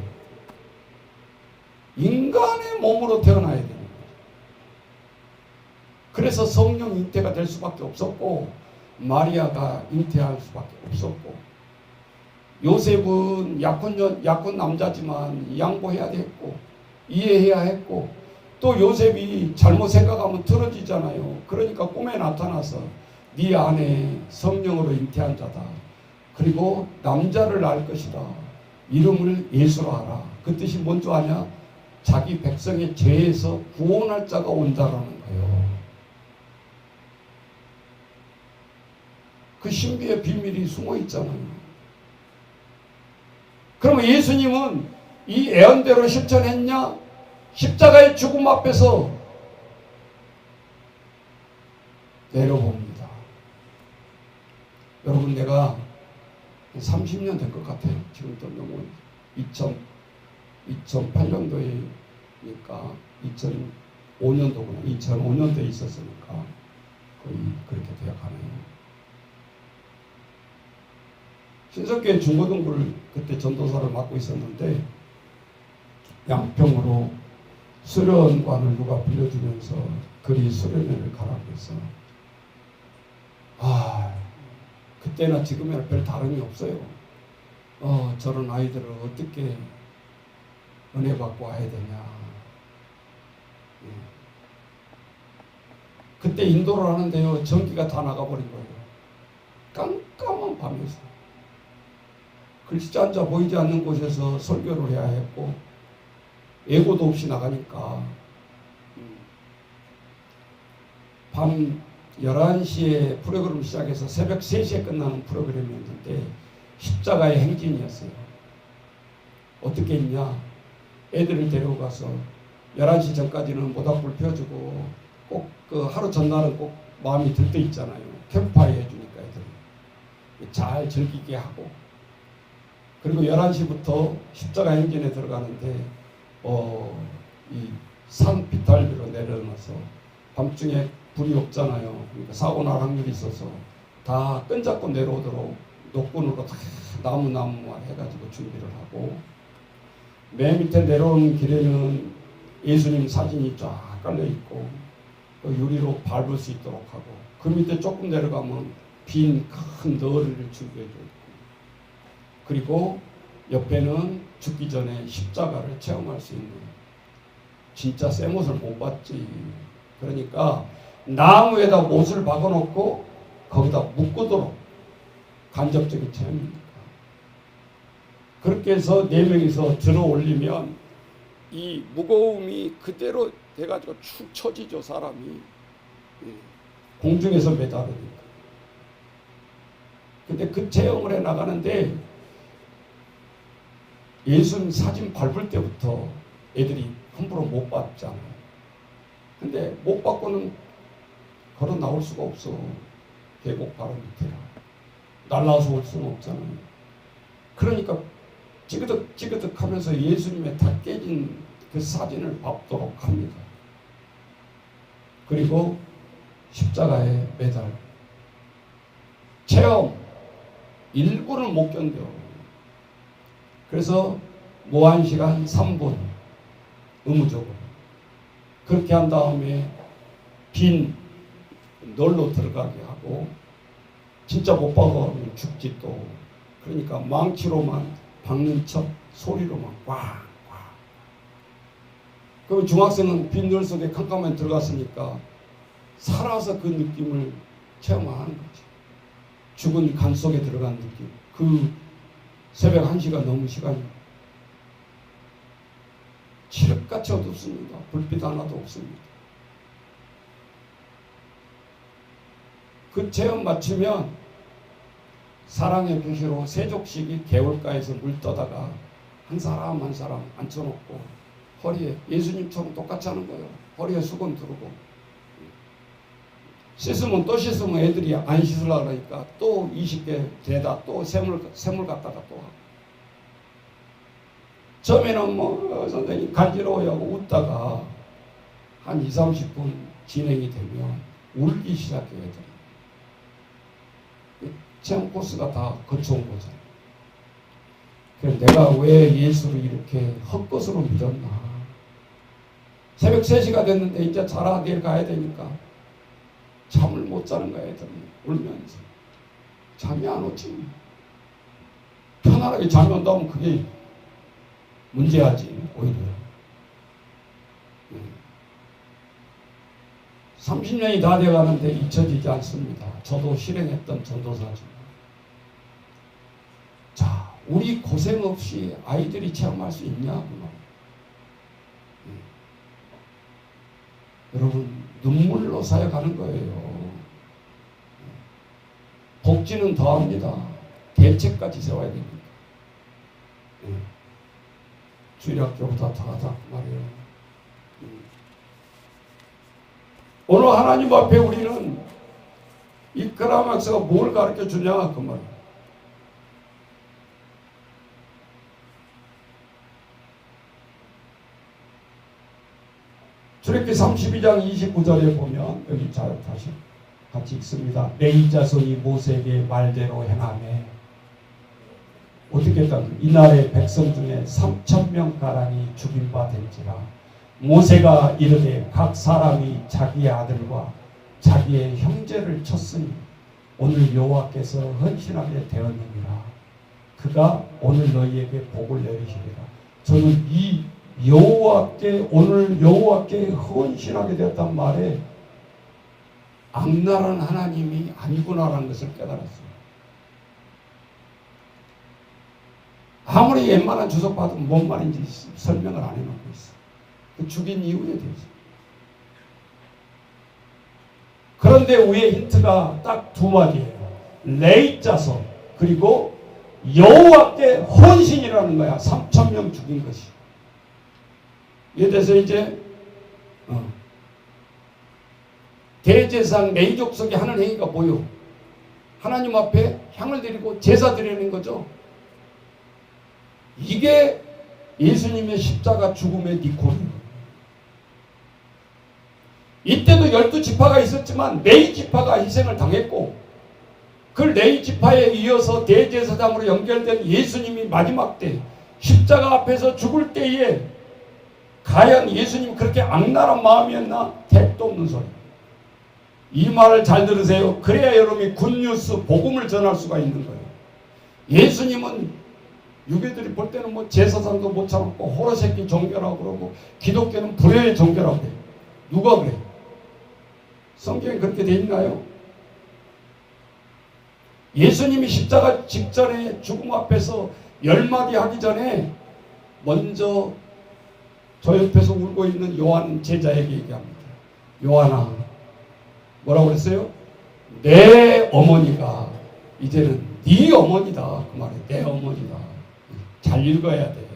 인간의 몸으로 태어나야 되는 거예요. 그래서 성령 잉태가 될 수밖에 없었고 마리아가 잉태할 수밖에 없었고 요셉은 약혼 남자지만 양보해야 됐고 이해해야 했고 또 요셉이 잘못 생각하면 틀어지잖아요. 그러니까 꿈에 나타나서 네 안에 성령으로 잉태한 자다. 그리고 남자를 낳을 것이다. 이름을 예수로 하라. 그 뜻이 뭔지 아냐? 자기 백성의 죄에서 구원할 자가 온다라는 거예요. 그 신비의 비밀이 숨어 있잖아요. 그러면 예수님은 이 예언대로 실천했냐? 십자가의 죽음 앞에서 내려봅니다. 여러분, 내가 30년 된 것 같아요. 지금도 너무 2008년도니까 2005년도구나. 2005년도에 있었으니까 거의 그렇게 되어가네요. 신석교회 중고등부를 그때 전도사를 맡고 있었는데 양평으로 수련관을 누가 빌려주면서 그리 수련회를 가라고 해서 그때나 지금이나 별 다름이 없어요. 저런 아이들을 어떻게 은혜 받고 와야 되냐. 그때 인도를 하는데요, 전기가 다 나가버린 거예요. 깜깜한 밤에서 글씨 한자 보이지 않는 곳에서 설교를 해야 했고, 예고도 없이 나가니까 밤 11시에 프로그램 시작해서 새벽 3시에 끝나는 프로그램이었는데 십자가의 행진이었어요. 어떻게 했냐? 애들을 데리고 가서 11시 전까지는 모닥불 펴주고, 꼭 그 하루 전날은 꼭 마음이 들떠 있잖아요. 캠프파이어 해주니까 애들이 잘 즐기게 하고, 그리고 11시부터 십자가 행진에 들어가는데 이 산 비탈비로 내려놔서 밤중에 불이 없잖아요. 그러니까 사고 날 확률이 있어서 다 끈잡고 내려오도록 노끈으로 다 나무 해가지고 준비를 하고, 맨 밑에 내려오는 길에는 예수님 사진이 쫙 깔려 있고 유리로 밟을 수 있도록 하고, 그 밑에 조금 내려가면 빈 큰 널을 준비해 줘 있고, 그리고 옆에는 죽기 전에 십자가를 체험할 수 있는, 진짜 새 못을 못 봤지. 그러니까 나무에다 못을 박아놓고 거기다 묶도록 간접적인 체험입니다. 그렇게 해서 4명이서 들어 올리면 이 무거움이 그대로 돼가지고 축 처지죠. 사람이 공중에서 매달으니까. 근데 그 체험을 해 나가는데 예수님 사진 밟을 때부터 애들이 함부로 못 봤잖아요. 근데 못 받고는 걸어 나올 수가 없어. 계곡 바로 밑에라. 날라서 올 수는 없잖아요. 그러니까 찌그덕 하면서 예수님의 다 깨진 그 사진을 밟도록 합니다. 그리고 십자가에 매달. 체험 1분을 못 견뎌. 그래서 모한 시간 3분 의무적으로 그렇게 한 다음에 빈 널로 들어가게 하고, 진짜 못 박아가면 죽지 또. 그러니까 망치로만 박는 척 소리로만 꽉. 그럼 중학생은 빈 널 속에 캄캄하게 들어갔으니까 살아서 그 느낌을 체험하는 거지. 죽은 간 속에 들어간 느낌. 그 새벽 1시가 넘은 시간이 칠흑같이 어둡습니다. 불빛 하나도 없습니다. 그 체험 마치면 사랑의 표시로 세족식이 개울가에서 물 떠다가 한 사람 한 사람 앉혀놓고 허리에 예수님처럼 똑같이 하는 거예요. 허리에 수건 두르고, 씻으면 또 씻으면 애들이 안 씻으려고 그러니까 또 20개 대다 또 샘물 갖다가 또 하고. 처음에는 선생님 간지러워요 하고 웃다가 한 20-30분 진행이 되면 울기 시작해요. 애들이. 체험 코스가 다 거쳐온 거잖아요. 그래서 내가 왜 예수를 이렇게 헛것으로 믿었나. 새벽 3시가 됐는데 이제 자라 내일 가야 되니까 잠을 못 자는 거야. 애들이 울면서 잠이 안 오지. 편안하게 잠이 온다면 그게 문제하지. 오히려 30년이 다 돼가는데 잊혀지지 않습니다. 저도 실행했던 전도사지만 우리 고생 없이 아이들이 체험할 수 있냐? 여러분, 눈물로 사역하는 거예요. 복지는 더합니다. 대책까지 세워야 됩니다. 주일학교보다 더하다 그 말이에요. 오늘 하나님 앞에 우리는 이 클라이막스가 뭘 가르쳐 주냐 그 말이에요. 출애굽기 32장 29절에 보면 여기 잘 다시 같이 읽습니다. 레위 자손이 모세에게 말대로 행하매 어떻게 했다면 이날의 백성 중에 3,000명 가량이 죽임 바 된지라. 모세가 이르되 각 사람이 자기의 아들과 자기의 형제를 쳤으니 오늘 여호와께서 헌신하게 되었느니라. 그가 오늘 너희에게 복을 내리시리라. 저는 이 여호와께 오늘 여호와께 헌신하게 되었단 말에 악랄한 하나님이 아니구나라는 것을 깨달았어요. 아무리 웬만한 주석 받으면 뭔 말인지 설명을 안 해놓고 있어. 그 죽인 이유에 대해서. 그런데 위에 힌트가 딱 두 마디예요. 레위 자손 그리고 여호와께 헌신이라는 거야. 3,000명 죽인 것이. 이에 대해서 이제 대제사장 레위 족속이 하는 행위가 뭐요? 하나님 앞에 향을 드리고 제사 드리는 거죠. 이게 예수님의 십자가 죽음의 니콜이에요. 이때도 12지파가 있었지만 레위 지파가 희생을 당했고 그 레위 지파에 이어서 대제사장으로 연결된 예수님이 마지막 때 십자가 앞에서 죽을 때에 과연 예수님이 그렇게 악랄한 마음이었나? 택도 없는 소리. 이 말을 잘 들으세요. 그래야 여러분이 굿뉴스 복음을 전할 수가 있는 거예요. 예수님은 유교들이 볼 때는 뭐 제사장도 못 참고 호러새끼 종교라고 그러고 기독교는 불효의 종교라고 해요. 누가 그래? 성경에 그렇게 돼 있나요? 예수님이 십자가 직전에 죽음 앞에서 10마디 하기 전에 먼저 저 옆에서 울고 있는 요한 제자에게 얘기합니다. 요한아, 뭐라고 그랬어요? 내 어머니가 이제는 네 어머니다. 그 말이에요. 내 어머니다. 잘 읽어야 돼.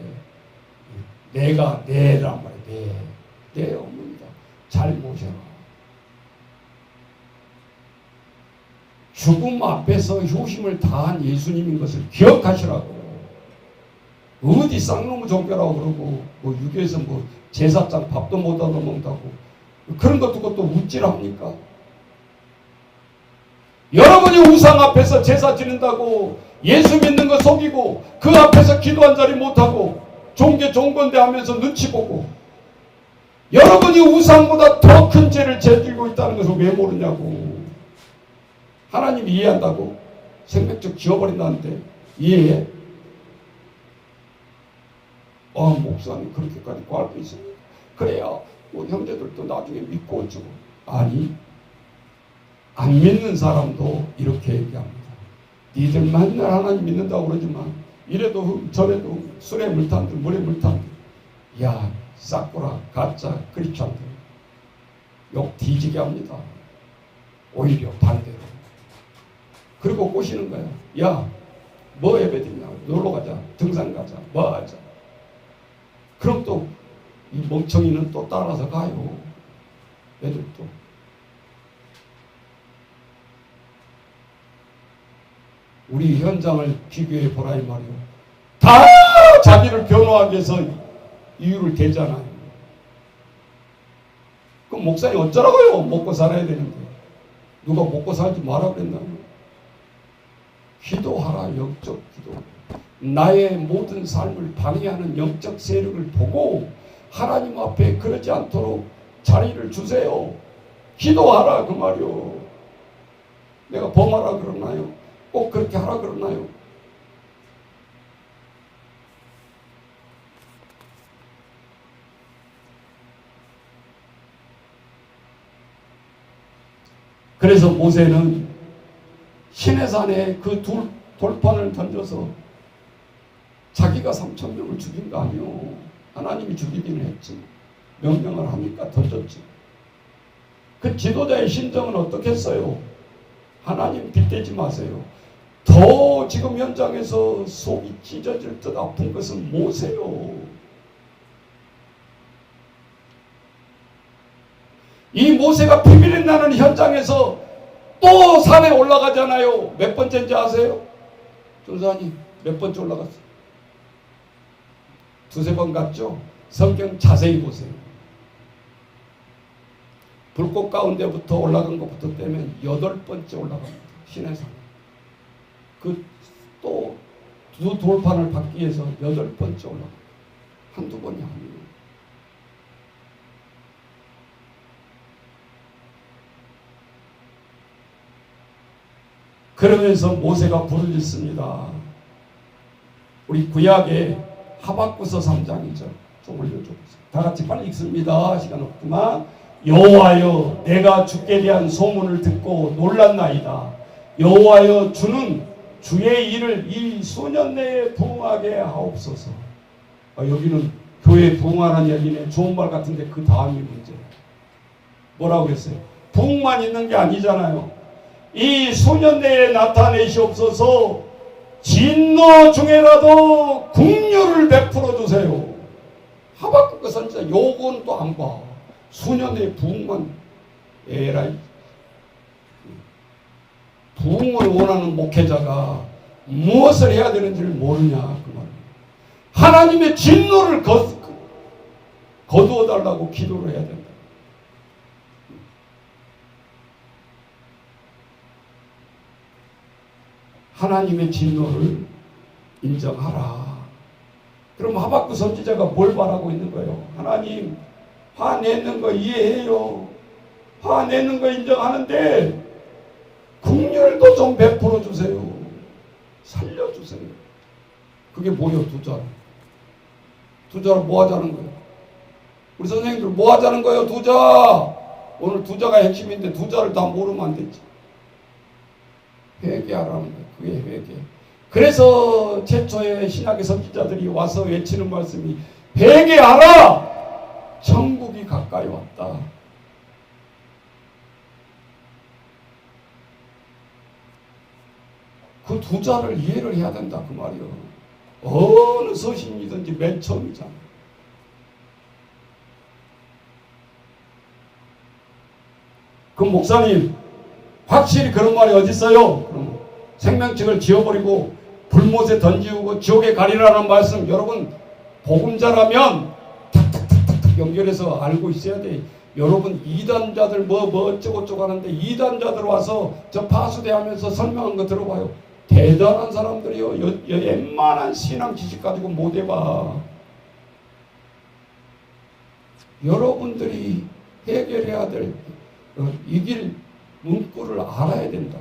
내가 내란 말이에요. 내 어머니다. 잘 모셔라. 죽음 앞에서 효심을 다한 예수님인 것을 기억하시라고. 어디 쌍놈의 종교라고 그러고 뭐 유교에서 뭐 제사장 밥도 못 얻어 먹는다고 그런 것 두고 또 웃질합니까? 여러분이 우상 앞에서 제사 지낸다고 예수 믿는 거 속이고 그 앞에서 기도 한 자리 못하고 종교 좋은 건데 하면서 눈치 보고 여러분이 우상보다 더 큰 죄를 저지르고 있다는 것을 왜 모르냐고. 하나님이 이해한다고? 생명적 지워버린다는데 이해해? 목사님 그렇게까지 꽈할 게 있습니까? 그래야 뭐 형제들도 나중에 믿고 어쩌고. 아니, 안 믿는 사람도 이렇게 얘기합니다. 니들 맨날 하나님 믿는다고 그러지만 이래도 저래도 술에 물탄들 물에 물탄들 야 싹구라 가짜 크리스찬들 욕 뒤지게 합니다. 오히려 반대로. 그리고 꼬시는 거야. 야 뭐 예배드리냐? 놀러 가자. 등산 가자. 뭐 하자. 그럼 또 이 멍청이는 또 따라서 가요. 애들도. 우리 현장을 비교해 보라 이 말이요. 다 자기를 변호하기 위해서 이유를 대잖아요. 그럼 목사님 어쩌라고요? 먹고 살아야 되는데. 누가 먹고 살지 마라 그랬나요? 기도하라. 영적 기도. 나의 모든 삶을 방해하는 영적 세력을 보고 하나님 앞에 그러지 않도록 자리를 주세요. 기도하라 그 말이요. 내가 범하라 그러나요? 꼭 그렇게 하라 그러나요? 그래서 모세는 시내산에 그 돌판을 던져서 자기가 3,000명을 죽인 거 아니요. 하나님이 죽이기는 했지. 명령을 하니까 던졌지. 그 지도자의 심정은 어떻겠어요? 하나님 빗대지 마세요. 더 지금 현장에서 속이 찢어질 듯 아픈 것은 모세요. 이 모세가 비밀이 나는 현장에서 또 산에 올라가잖아요. 몇 번째인지 아세요? 조사님 몇 번째 올라갔어요? 두세 번 갔죠? 성경 자세히 보세요. 불꽃 가운데부터 올라간 것부터 떼면 8번째 올라갑니다. 시내산. 또 두 돌판을 받기 위해서 8번째 올라갑니다. 한두 번이 아니에요. 그러면서 모세가 부르짖습니다. 우리 구약의 하박구서 3장이죠. 좀 올려줘 보세요. 다 같이 빨리 읽습니다. 시간 없구만. 여호와여, 내가 주께 대한 소문을 듣고 놀랐나이다. 여호와여, 주는 주의 일을 이 수년 내에 부응하게 하옵소서. 여기는 교회 부응하라는 얘기네. 좋은 말 같은데 그 다음이 문제예요. 뭐라고 그랬어요? 부응만 있는 게 아니잖아요. 이 수년 내에 나타내시옵소서. 진노 중에라도 긍휼을 베풀어 주세요. 하박국 선지자 요건 또 안 봐. 수년 내에 부흥만. 에라이. 부흥을 원하는 목회자가 무엇을 해야 되는지를 모르냐 그 말이에요. 하나님의 진노를 거두어 달라고 기도를 해야 된다. 하나님의 진노를 인정하라. 그럼 하박국 선지자가 뭘 바라고 있는 거예요? 하나님, 화내는 거 이해해요. 화내는 거 인정하는데 긍휼도 좀 베풀어 주세요. 살려주세요. 그게 뭐예요? 두자로 뭐 하자는 거예요? 우리 선생님들 뭐 하자는 거예요? 두자. 오늘 두자가 핵심인데 두자를 다 모르면 안 되지. 회개하라는 거예요. 그게 회개. 그래서 최초의 신약의 선지자들이 와서 외치는 말씀이 회개하라! 천국이 가까이 왔다. 그 두자를 이해를 해야 된다 그 말이요. 어느 서신이든지 맨 처음이잖아. 그 목사님 확실히 그런 말이 어디 있어요? 그럼 생명책을 지워버리고 불못에 던지고 지옥에 가리라는 말씀 여러분 복음자라면 탁탁탁탁 연결해서 알고 있어야 돼. 여러분 이단자들 뭐 어쩌고저쩌고 하는데 이단자들 와서 저 파수대하면서 설명한 거 들어봐요. 대단한 사람들이요. 웬만한 신앙 지식 가지고 못 해봐. 여러분들이 해결해야 될 이길 문구를 알아야 된다.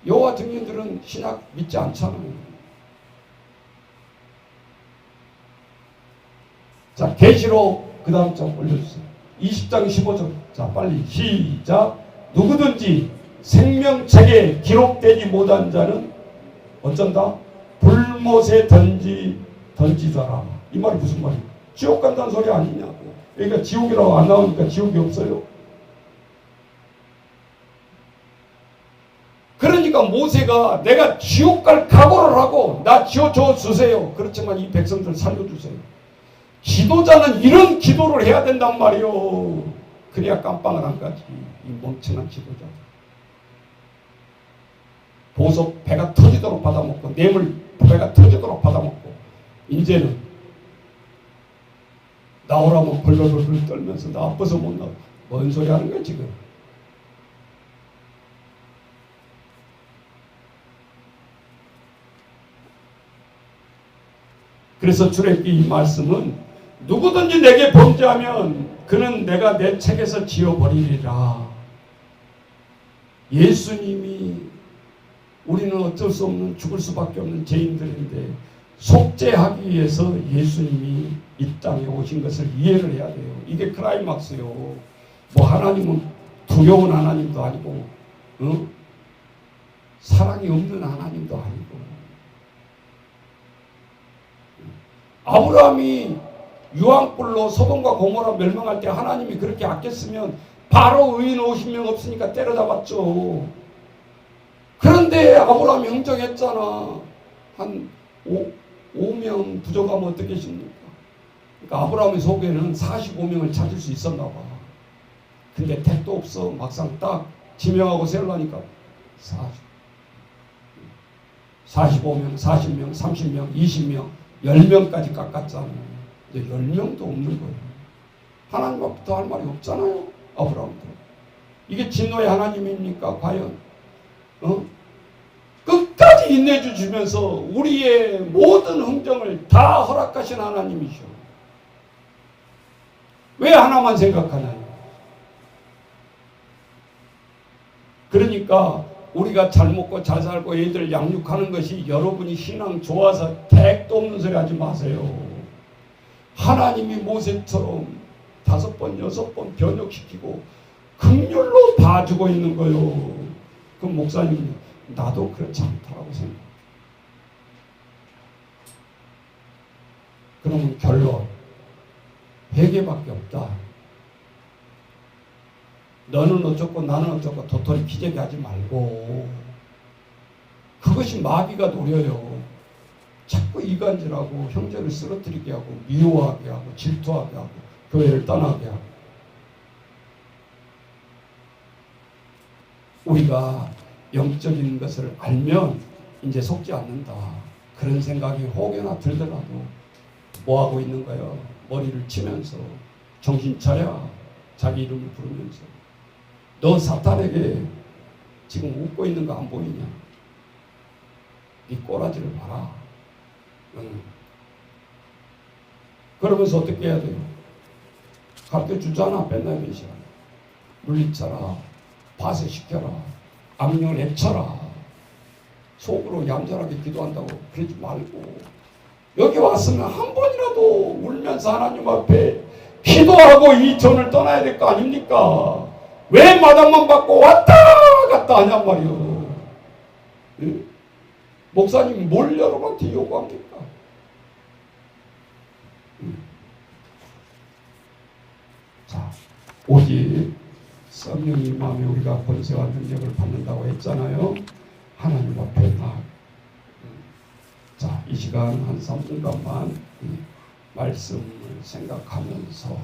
여호와 증인들은 신학 믿지 않잖아요. 자, 계시록 그 다음 장 올려주세요. 20장 15절. 자, 빨리 시작. 누구든지 생명책에 기록되지 못한 자는 어쩐다? 불못에 던지더라. 이 말이 무슨 말이에요? 지옥 간다는 소리 아니냐고. 그러니까 지옥이라고 안 나오니까 지옥이 없어요. 그러니까 모세가 내가 지옥 갈 각오를 하고 나 지어줘 주세요. 그렇지만 이 백성들 살려주세요. 지도자는 이런 기도를 해야 된단 말이요. 그래야 깜빵을 안 가지. 이 멍청한 지도자. 보석 배가 터지도록 받아먹고 뇌물 배가 터지도록 받아먹고 이제는 나오라면 벌벌벌 떨면서 나 아파서 못 나와. 뭔 소리 하는 거야 지금. 그래서 출애굽기 이 말씀은 누구든지 내게 범죄하면 그는 내가 내 책에서 지워버리리라. 예수님이 우리는 어쩔 수 없는 죽을 수밖에 없는 죄인들인데 속죄하기 위해서 예수님이 이 땅에 오신 것을 이해를 해야 돼요. 이게 클라이막스요. 뭐 하나님은 두려운 하나님도 아니고 사랑이 없는 하나님도 아니고 아브라함이 유황불로 소돔과 고모라 멸망할 때 하나님이 그렇게 아꼈으면 바로 의인 50명 없으니까 때려잡았죠. 그런데 아브라함이 흥정했잖아. 한 5명 부족하면 어떻게 십니까? 그러니까 아브라함의 속에는 45명을 찾을 수 있었나 봐. 근데 택도 없어. 막상 딱 지명하고 세우려니까 45명, 40명, 30명, 20명, 10명까지 깎았잖아. 이제 10명도 없는 거예요. 하나님 앞부터 할 말이 없잖아요. 아브라함도. 이게 진노의 하나님입니까? 과연? 끝까지 인내주 주면서 우리의 모든 흥정을 다 허락하신 하나님이셔. 왜 하나만 생각하나요? 그러니까 우리가 잘 먹고 잘 살고 애들 양육하는 것이 여러분이 신앙 좋아서 택도 없는 소리 하지 마세요. 하나님이 모세처럼 5번, 6번 변역시키고 긍휼로 봐주고 있는 거요. 그럼 목사님, 나도 그렇지 않다고 생각해. 그러면 결론, 회개밖에 없다. 너는 어쩌고 나는 어쩌고 도토리 기저귀 하지 말고, 그것이 마귀가 노려요. 자꾸 이간질하고 형제를 쓰러뜨리게 하고 미워하게 하고 질투하게 하고 교회를 떠나게 하고. 우리가 영적인 것을 알면 이제 속지 않는다. 그런 생각이 혹여나 들더라도 뭐하고 있는 거예요? 머리를 치면서 정신 차려. 자기 이름을 부르면서. 너 사탄에게 지금 웃고 있는 거 안 보이냐? 이 꼬라지를 봐라. 그러면서 어떻게 해야 돼요? 가르쳐 주잖아. 맨날 몇 시간. 물리쳐라. 파쇄시켜라. 악령을 해쳐라. 속으로 얌전하게 기도한다고 그러지 말고 여기 왔으면 한 번이라도 울면서 하나님 앞에 기도하고 이 전을 떠나야 될 거 아닙니까? 왜 마당만 받고 왔다 갔다 하냔 말이요. 예? 목사님 뭘 여러분한테 요구합니까? 자, 오직 성령님 마음에 우리가 권세와 능력을 받는다고 했잖아요. 하나님 앞에 자, 이 시간 한 3분간만 말씀을 생각하면서